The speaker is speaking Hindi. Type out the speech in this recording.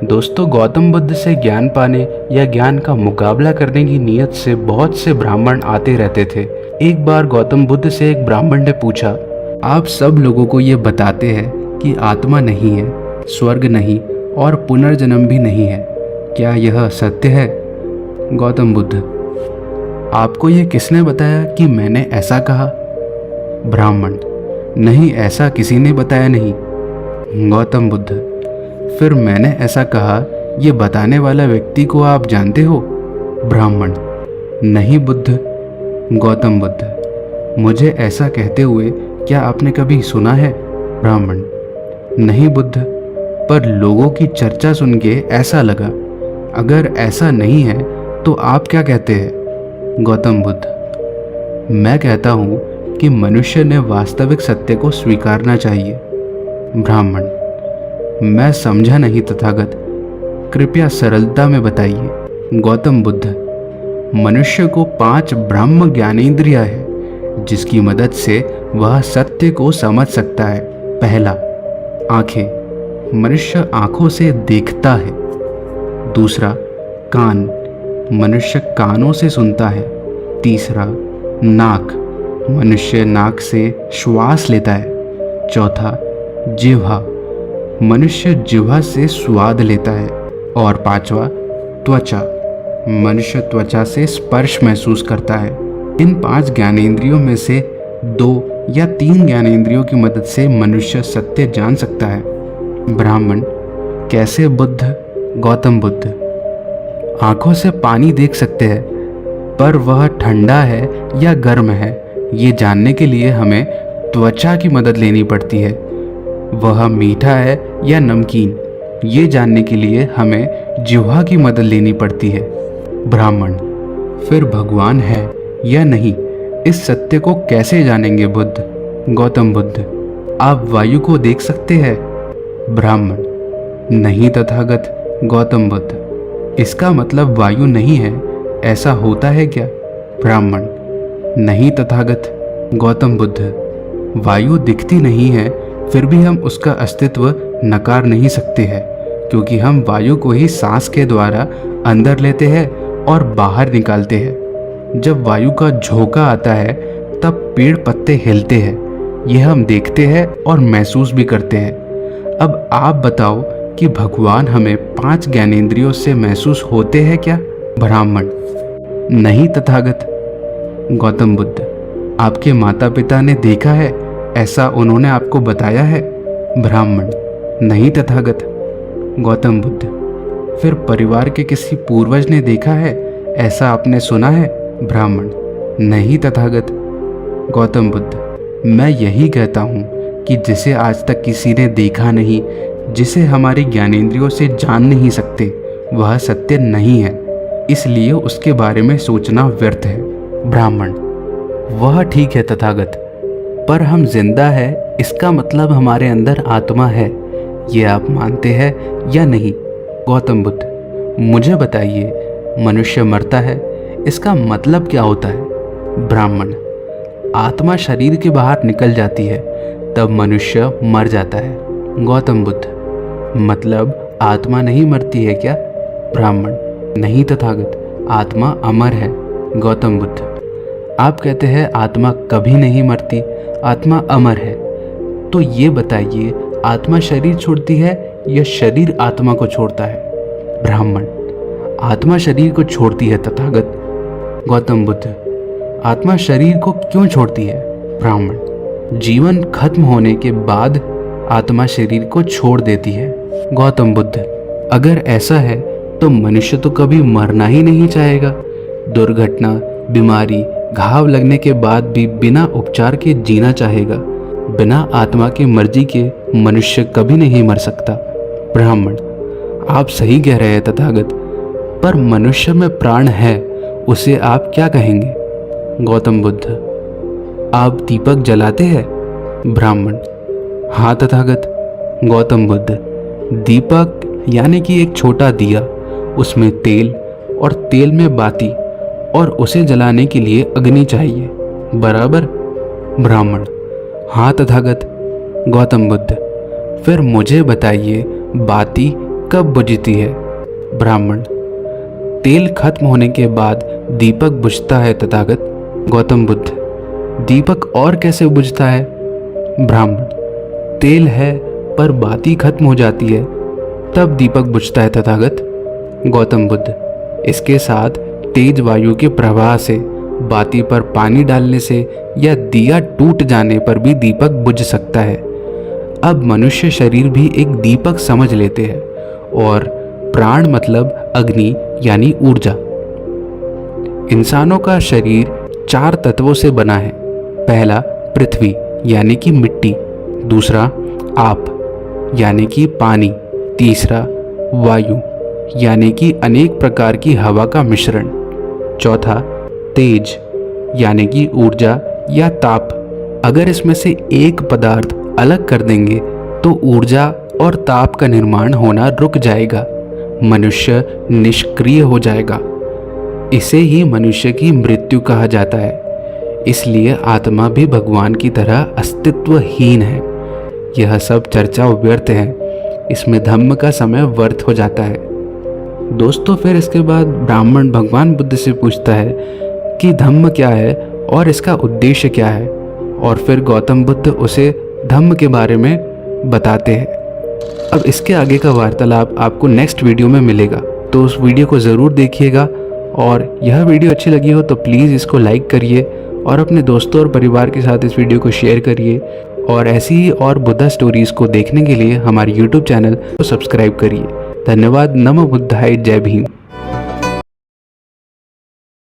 दोस्तों, गौतम बुद्ध से ज्ञान पाने या ज्ञान का मुकाबला करने की नीयत से बहुत से ब्राह्मण आते रहते थे। एक बार गौतम बुद्ध से एक ब्राह्मण ने पूछा, आप सब लोगों को ये बताते हैं कि आत्मा नहीं है, स्वर्ग नहीं और पुनर्जन्म भी नहीं है, क्या यह सत्य है? गौतम बुद्ध: आपको ये किसने बताया कि मैंने ऐसा कहा? ब्राह्मण: नहीं, ऐसा किसी ने बताया नहीं। गौतम बुद्ध: फिर मैंने ऐसा कहा, ये बताने वाला व्यक्ति को आप जानते हो? ब्राह्मण: नहीं बुद्ध। गौतम बुद्ध: मुझे ऐसा कहते हुए क्या आपने कभी सुना है? ब्राह्मण: नहीं बुद्ध, पर लोगों की चर्चा सुन के ऐसा लगा। अगर ऐसा नहीं है तो आप क्या कहते हैं? गौतम बुद्ध: मैं कहता हूँ कि मनुष्य ने वास्तविक सत्य को स्वीकारना चाहिए। ब्राह्मण: मैं समझा नहीं तथागत, कृपया सरलता में बताइए। गौतम बुद्ध: मनुष्य को 5 ब्रह्म ज्ञानेंद्रियां है जिसकी मदद से वह सत्य को समझ सकता है। पहला, आंखें, मनुष्य आंखों से देखता है। दूसरा, कान, मनुष्य कानों से सुनता है। तीसरा, नाक, मनुष्य नाक से श्वास लेता है। चौथा, जिह्वा, मनुष्य जिह्वा से स्वाद लेता है। और पांचवा, त्वचा, मनुष्य त्वचा से स्पर्श महसूस करता है। इन 5 ज्ञानेंद्रियों में से 2 या 3 ज्ञानेंद्रियों की मदद से मनुष्य सत्य जान सकता है। ब्राह्मण: कैसे बुद्ध? गौतम बुद्ध: आंखों से पानी देख सकते हैं, पर वह ठंडा है या गर्म है ये जानने के लिए हमें त्वचा की मदद लेनी पड़ती है। वह मीठा है या नमकीन ये जानने के लिए हमें जिह्वा की मदद लेनी पड़ती है। ब्राह्मण: फिर भगवान है या नहीं, इस सत्य को कैसे जानेंगे बुद्ध? गौतम बुद्ध: आप वायु को देख सकते हैं? ब्राह्मण: नहीं तथागत। गौतम बुद्ध: इसका मतलब वायु नहीं है, ऐसा होता है क्या? ब्राह्मण: नहीं तथागत। गौतम बुद्ध: वायु दिखती नहीं है, फिर भी हम उसका अस्तित्व नकार नहीं सकते हैं, क्योंकि हम वायु को ही सांस के द्वारा अंदर लेते हैं और बाहर निकालते हैं। जब वायु का झोंका आता है तब पेड़ पत्ते हिलते हैं, यह हम देखते हैं और महसूस भी करते हैं। अब आप बताओ कि भगवान हमें 5 ज्ञानेंद्रियों से महसूस होते हैं क्या? ब्राह्मण: नहीं तथागत। गौतम बुद्ध: आपके माता पिता ने देखा है, ऐसा उन्होंने आपको बताया है? ब्राह्मण: नहीं तथागत। गौतम बुद्ध: फिर परिवार के किसी पूर्वज ने देखा है, ऐसा आपने सुना है? ब्राह्मण: नहीं तथागत। गौतम बुद्ध: मैं यही कहता हूँ कि जिसे आज तक किसी ने देखा नहीं, जिसे हमारी ज्ञानेंद्रियों से जान नहीं सकते, वह सत्य नहीं है, इसलिए उसके बारे में सोचना व्यर्थ है। ब्राह्मण: वह ठीक है तथागत, पर हम जिंदा है, इसका मतलब हमारे अंदर आत्मा है, ये आप मानते हैं या नहीं? गौतम बुद्ध: मुझे बताइए, मनुष्य मरता है, इसका मतलब क्या होता है? ब्राह्मण: आत्मा शरीर के बाहर निकल जाती है, तब मनुष्य मर जाता है। गौतम बुद्ध: मतलब आत्मा नहीं मरती है क्या? ब्राह्मण: नहीं तथागत, आत्मा अमर है। गौतम बुद्ध: आप कहते हैं आत्मा कभी नहीं मरती, आत्मा अमर है, तो ये बताइए, आत्मा शरीर छोड़ती है या शरीर आत्मा को छोड़ता है? ब्राह्मण: आत्मा शरीर को छोड़ती है तथागत। गौतम बुद्ध: आत्मा शरीर को क्यों छोड़ती है? ब्राह्मण: जीवन खत्म होने के बाद आत्मा शरीर को छोड़ देती है। गौतम बुद्ध: अगर ऐसा है तो मनुष्य तो कभी मरना ही नहीं चाहेगा। दुर्घटना, बीमारी, घाव लगने के बाद भी बिना उपचार के जीना चाहेगा। बिना आत्मा की मर्जी के मनुष्य कभी नहीं मर सकता। ब्राह्मण: आप सही कह रहे हैं तथागत, पर मनुष्य में प्राण है, उसे आप क्या कहेंगे? गौतम बुद्ध: आप दीपक जलाते हैं? ब्राह्मण: हाँ तथागत। गौतम बुद्ध: दीपक यानी कि एक छोटा दिया, उसमें तेल और तेल में बाती, और उसे जलाने के लिए अग्नि चाहिए, बराबर? ब्राह्मण: हाँ तथागत। गौतम बुद्ध: फिर मुझे बताइए, बाती कब बुझती है? ब्राह्मण: तेल खत्म होने के बाद दीपक बुझता है तथागत। गौतम बुद्ध: दीपक और कैसे बुझता है? ब्राह्मण: तेल है पर बाती खत्म हो जाती है, तब दीपक बुझता है तथागत। गौतम बुद्ध: इसके साथ तेज वायु के प्रवाह से, बाती पर पानी डालने से या दिया टूट जाने पर भी दीपक बुझ सकता है। अब मनुष्य शरीर भी एक दीपक समझ लेते हैं और प्राण मतलब अग्नि यानी ऊर्जा। इंसानों का शरीर 4 तत्वों से बना है। पहला पृथ्वी यानी कि मिट्टी, दूसरा आप यानी कि पानी, तीसरा वायु यानी कि अनेक प्रकार की हवा का मिश्रण, चौथा तेज यानी कि ऊर्जा या ताप। अगर इसमें से एक पदार्थ अलग कर देंगे तो ऊर्जा और ताप का निर्माण होना रुक जाएगा, मनुष्य निष्क्रिय हो जाएगा। इसे ही मनुष्य की मृत्यु कहा जाता है। इसलिए आत्मा भी भगवान की तरह अस्तित्वहीन है। यह सब चर्चा व्यर्थ है, इसमें धम्म का समय व्यर्थ हो जाता है। दोस्तों, फिर इसके बाद ब्राह्मण भगवान बुद्ध से पूछता है कि धम्म क्या है और इसका उद्देश्य क्या है, और फिर गौतम बुद्ध उसे धम्म के बारे में बताते हैं। अब इसके आगे का वार्तालाप आपको नेक्स्ट वीडियो में मिलेगा, तो उस वीडियो को ज़रूर देखिएगा। और यह वीडियो अच्छी लगी हो तो प्लीज़ इसको लाइक करिए और अपने दोस्तों और परिवार के साथ इस वीडियो को शेयर करिए। और ऐसी ही और बुद्धा स्टोरीज़ को देखने के लिए हमारे YouTube चैनल को सब्सक्राइब करिए। धन्यवाद। नमो बुद्धाय। जय भीम।